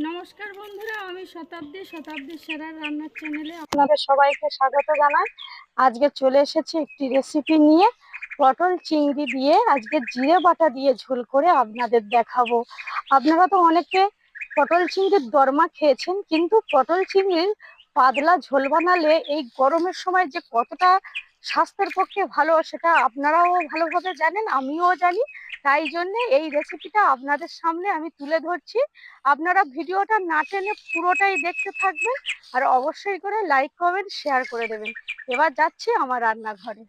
নমস্কার বন্ধুরা, আমি শতাব্দী সেরার রান্নার চ্যানেলে আপনাদের সবাইকে স্বাগত জানাই। আজকে চলে এসেছি একটি রেসিপি নিয়ে। পটল চিংড়ি দিয়ে আজকে জিরে বাটা দিয়ে ঝোল করে আপনাদের দেখাবো। আপনারা তো অনেকে পটল চিংড়ির দরমা খেয়েছেন, কিন্তু পটল চিংড়ির পাতলা ঝোল বানালে এই গরমের সময় যে কতটা স্বাস্থ্যের পক্ষে ভালো সেটা আপনারাও ভালোভাবে জানেন, আমিও জানি। তাই জন্য এই রেসিপিটা আপনাদের সামনে আমি তুলে ধরছি। আপনারা ভিডিওটা না টেনে পুরোটাই দেখতে থাকবেন, আর অবশ্যই করে লাইক কমেন্ট শেয়ার করে দেবেন। এবার যাচ্ছি আমার রান্নাঘরে।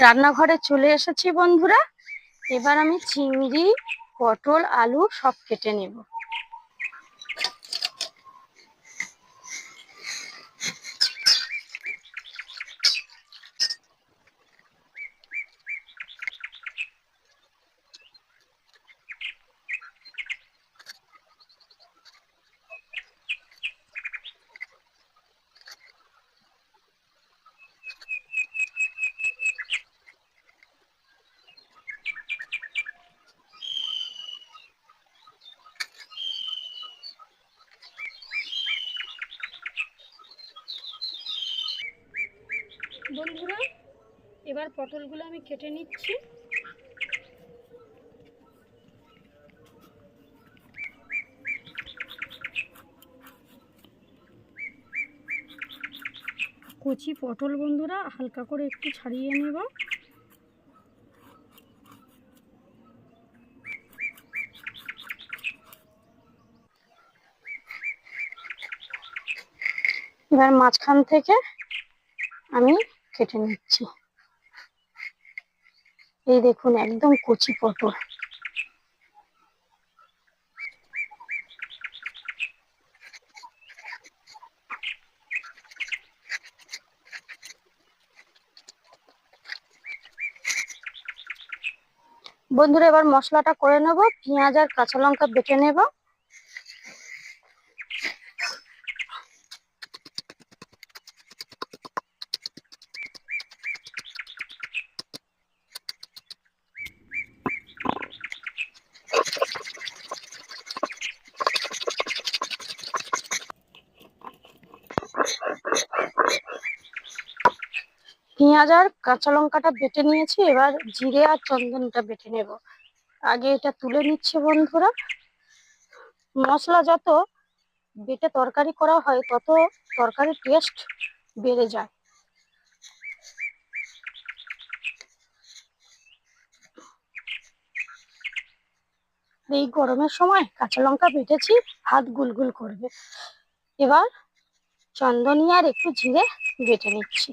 রান্নাঘরে চলে এসেছি বন্ধুরা। এবার আমি চিংড়ি, পটল, আলু সব কেটে নেব। বন্ধুরা, এবার পটলগুলো আমি কেটে নিচ্ছি। কচি পটল বন্ধুরা হালকা করে একটু ছাড়িয়ে নেব। এবার মাঝখান থেকে আমি কেটে নিচ্ছি। এই দেখুন, একদম কচি পটল। বন্ধুরা, এবার মশলাটা করে নেব। পেঁয়াজ আর কাঁচা লঙ্কা বেটে নেব। পেঁয়াজ আর কাঁচা লঙ্কাটা বেটে নিয়েছি, এবার জিরে আর চন্দনটা বেটে নেব। আগে এটা তুলে নিচ্ছি বন্ধুরা। মশলা যত বেটে তরকারি করা হয় তত তরকারির টেস্ট বেড়ে যায়। এই গরমের সময় কাঁচা লঙ্কা বেটেছি, হাত গুলগুল করবে। এবার চন্দনী আর একটু জিরে বেটে নিচ্ছি।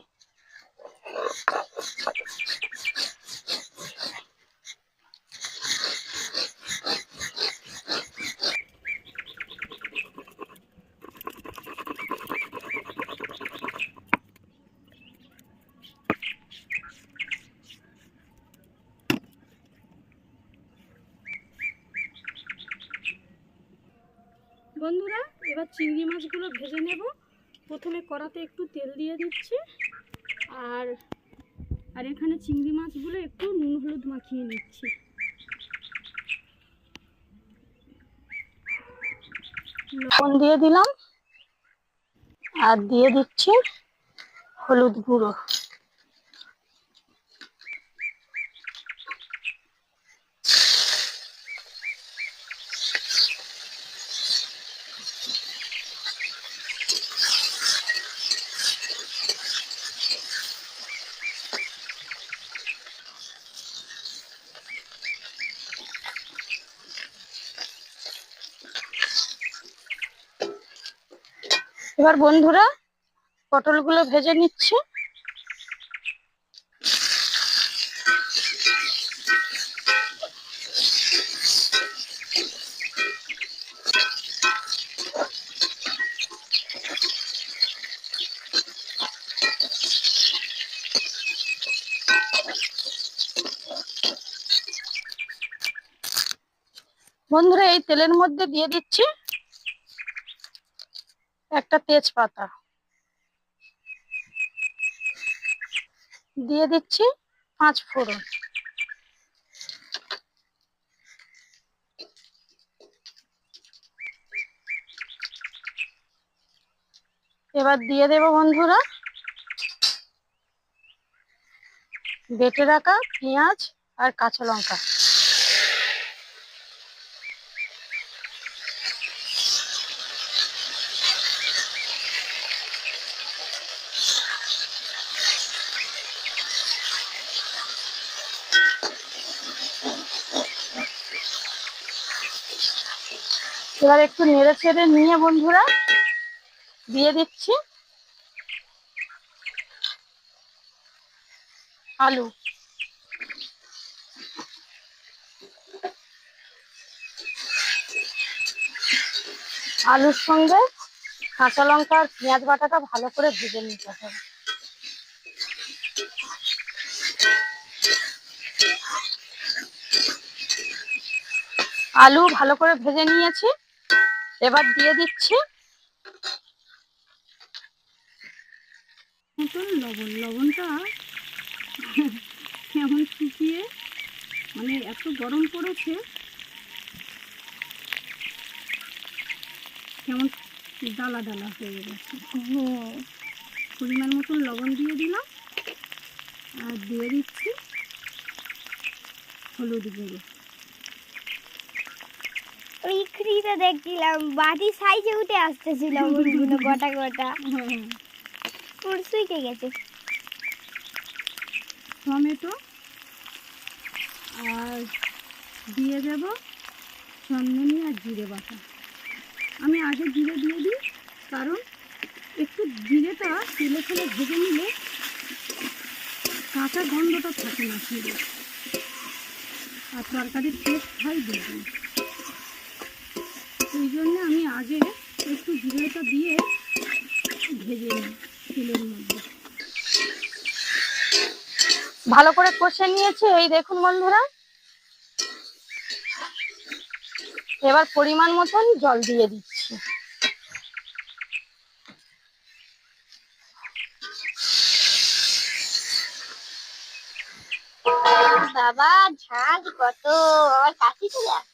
বন্ধুরা, এবার চিংড়ি মাছগুলো ভেজে নেব। প্রথমে কড়াতে একটু তেল দিয়ে দিচ্ছি, আর আর এখানে চিংড়ি মাছগুলো একটু নুন হলুদ মাখিয়ে নিচ্ছি। লবণ দিয়ে দিলাম, আর দিয়ে দিচ্ছি হলুদ গুঁড়ো। এবার বন্ধুরা, পটলগুলো ভেজে নিচ্ছি। বন্ধুরা এই তেলের মধ্যে দিয়ে দিচ্ছি একটা তেজপাতা, দিয়ে দিচ্ছি 5 ফোড়ন, এবার দিয়ে দেব বন্ধুরা বেটে রাখা পেঁয়াজ আর কাঁচা লঙ্কা। এবার একটু নেড়ে চেড়ে নিয়ে বন্ধুরা দিয়ে দিচ্ছি আলু। আলুর সঙ্গে কাঁচা লঙ্কা আর পেঁয়াজ বাটাটা ভালো করে ভেজে নিতে হবে। আলু ভালো করে ভেজে নিয়েছি, এবার দিয়ে দিচ্ছি লবণ। লবণটা কেমন শুকিয়ে, মানে এত গরম পড়েছে, কেমন ডালা ডালা হয়ে গেছে। পরিমাণ মতন লবণ দিয়ে দিলাম, আর দিয়ে দিচ্ছি হলুদ গুঁড়ো। ওই খড়িটা দেখছিলাম বাটি সাইজে উঠে আসতেছিল ওগুলো গোটা গোটা পুরো শুকিয়ে গেছে। টমেটো আর দিয়ে দেব চন্দনী আর জিরে বাটা। আমি আগে জিরে দিয়ে দিই, কারণ একটু জিরেটা তেলে ফেলে ভেজে নিলে কাঁচা গন্ধটা থাকে না জিরে, আর তরকারির টেস্ট হয় বেশি। এই জন্য আমি আগে একটু জিরেটা দিয়ে ভেজে নিই তেলের মধ্যে। ভালো করে কষে নিয়েছি, এই দেখুন বন্ধুরা। এবার পরিমাণ মতন জল দিয়ে দিচ্ছি। বাবা ঝাল কত, আমার কাশি চলে আসছে।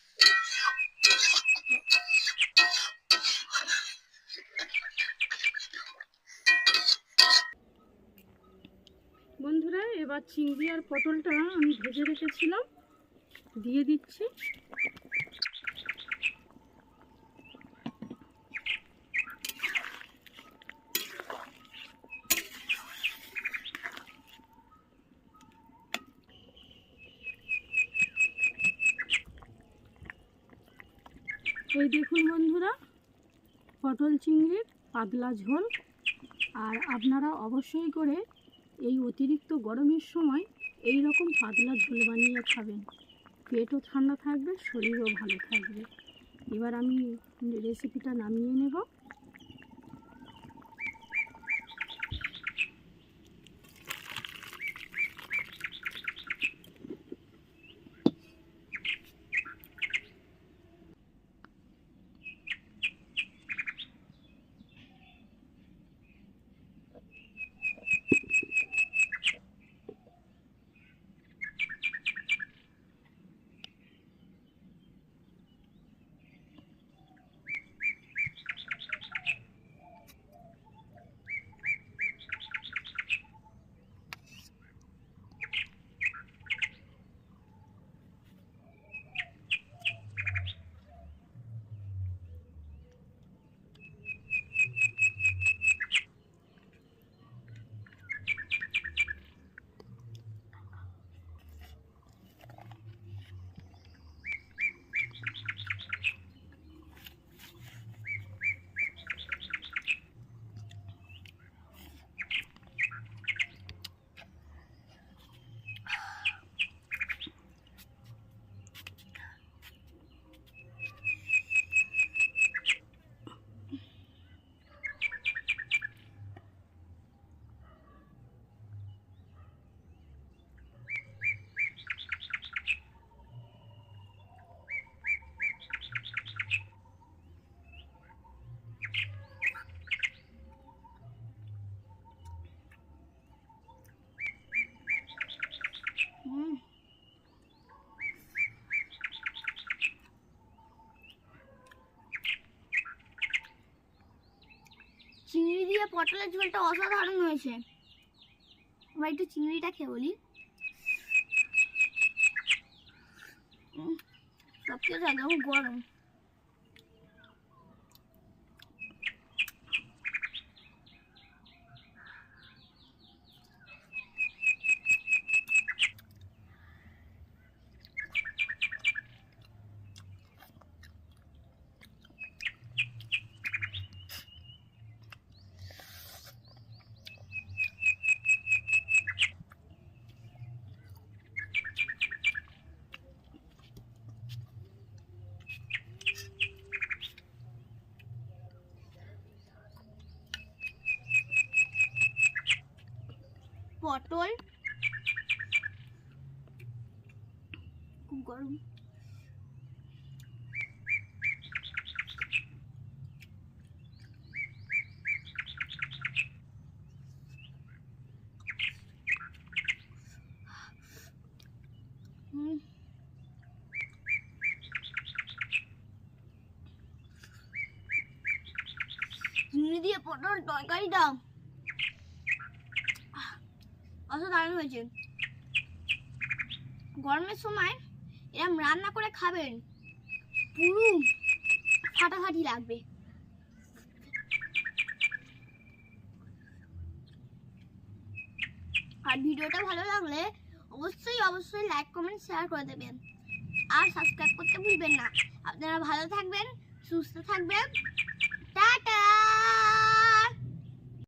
বন্ধুরা এবার চিংড়ি আর পটলটা আমি ভেজে রেখেছিলাম দিয়ে দিচ্ছি। এই দেখুন বন্ধুরা পটল চিংড়ির পাতলা ঝোল। আর আপনারা অবশ্যই করে এই অতিরিক্ত গরমের সময় এই রকম পাতলা ঝোল বানিয়ে খাবেন, পেটও ঠান্ডা থাকবে, শরীরও ভালো থাকবে। এবার আমি রেসিপিটা নামিয়ে নেব। চিংড়ি দিয়ে পটলের ঝোলটা অসাধারণ হয়েছে। আমরা একটু চিংড়িটা খেয়ে বলি। সবচেয়ে একদম গরম। পটল খুব গরম। চিংড়ি দিয়ে পটল তরকারিটা অসাধারণ হয়েছে। গরমের সময় এরকম রান্না করে খাবেন, পুরো ফাটাফাটি লাগবে। আর ভিডিওটা ভালো লাগলে অবশ্যই লাইক কমেন্ট শেয়ার করে দেবেন, আর সাবস্ক্রাইব করতে ভুলবেন না। আপনারা ভালো থাকবেন, সুস্থ থাকবেন।